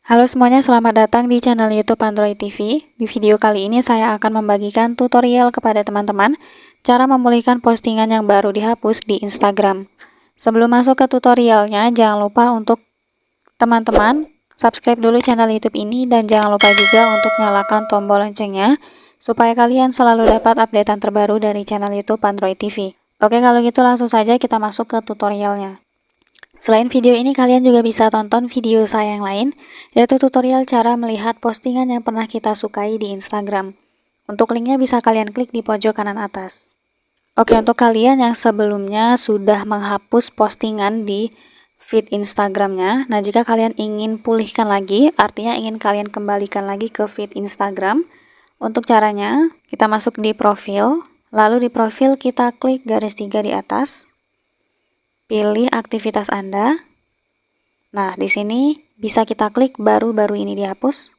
Halo semuanya, selamat datang di channel YouTube Android TV. Di video kali ini saya akan membagikan tutorial kepada teman-teman cara memulihkan postingan yang baru dihapus di Instagram. Sebelum masuk ke tutorialnya, jangan lupa untuk teman-teman subscribe dulu channel YouTube ini dan jangan lupa juga untuk nyalakan tombol loncengnya supaya kalian selalu dapat updatean terbaru dari channel YouTube Android TV. Oke, kalau gitu langsung saja kita masuk ke tutorialnya. Selain video ini, kalian juga bisa tonton video saya yang lain, yaitu tutorial cara melihat postingan yang pernah kita sukai di Instagram. Untuk linknya bisa kalian klik di pojok kanan atas. Oke, untuk kalian yang sebelumnya sudah menghapus postingan di feed Instagramnya, nah jika kalian ingin pulihkan lagi, artinya ingin kalian kembalikan lagi ke feed Instagram, untuk caranya, kita masuk di profil, lalu di profil kita klik garis 3 di atas, pilih aktivitas Anda. Nah, di sini bisa kita klik baru-baru ini dihapus.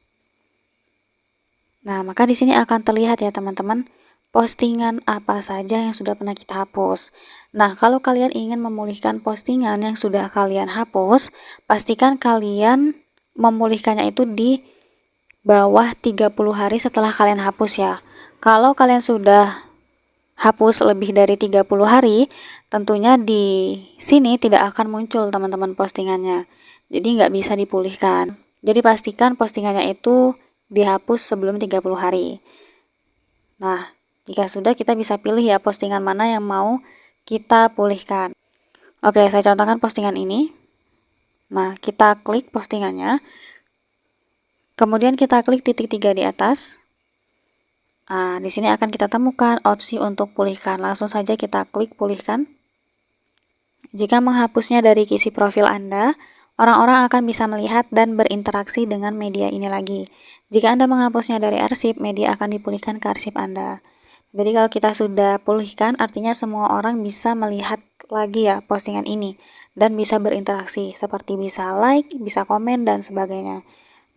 Nah, maka di sini akan terlihat ya teman-teman, postingan apa saja yang sudah pernah kita hapus. Nah, kalau kalian ingin memulihkan postingan yang sudah kalian hapus, pastikan kalian memulihkannya itu di bawah 30 hari setelah kalian hapus ya. Kalau kalian sudah hapus lebih dari 30 hari, tentunya di sini tidak akan muncul teman-teman postingannya. Jadi nggak bisa dipulihkan. Jadi pastikan postingannya itu dihapus sebelum 30 hari. Nah, jika sudah kita bisa pilih ya postingan mana yang mau kita pulihkan. Oke, saya contohkan postingan ini. Nah, kita klik postingannya. Kemudian kita klik titik 3 di atas. Nah, di sini akan kita temukan opsi untuk pulihkan. Langsung saja kita klik pulihkan. Jika menghapusnya dari isi profil Anda, orang-orang akan bisa melihat dan berinteraksi dengan media ini lagi. Jika Anda menghapusnya dari arsip, media akan dipulihkan ke arsip Anda. Jadi kalau kita sudah pulihkan, artinya semua orang bisa melihat lagi ya postingan ini dan bisa berinteraksi, seperti bisa like, bisa komen, dan sebagainya.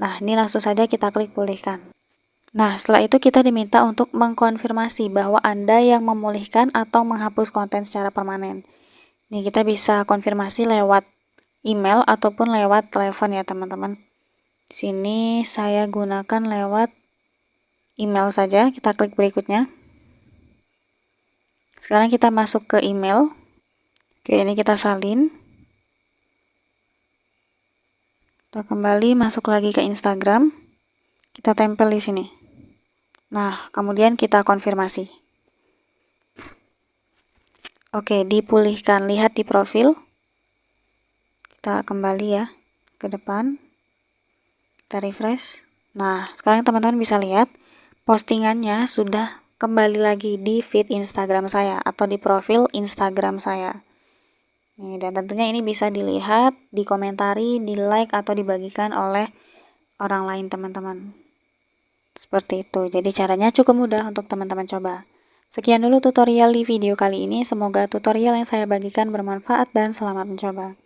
Nah, ini langsung saja kita klik pulihkan. Nah, setelah itu kita diminta untuk mengkonfirmasi bahwa Anda yang memulihkan atau menghapus konten secara permanen. Nih, kita bisa konfirmasi lewat email ataupun lewat telepon ya, teman-teman. Di sini saya gunakan lewat email saja. Kita klik berikutnya. Sekarang kita masuk ke email. Oke, ini kita salin. Kita kembali masuk lagi ke Instagram. Kita tempel di sini. Nah, kemudian kita konfirmasi. Oke, dipulihkan. Lihat di profil. Kita kembali ya ke depan. Kita refresh. Nah, sekarang teman-teman bisa lihat postingannya sudah kembali lagi di feed Instagram saya atau di profil Instagram saya. Nih, dan tentunya ini bisa dilihat, dikomentari, di like atau dibagikan oleh orang lain teman-teman. Seperti itu. Jadi caranya cukup mudah untuk teman-teman coba. Sekian dulu tutorial di video kali ini. Semoga tutorial yang saya bagikan bermanfaat dan selamat mencoba.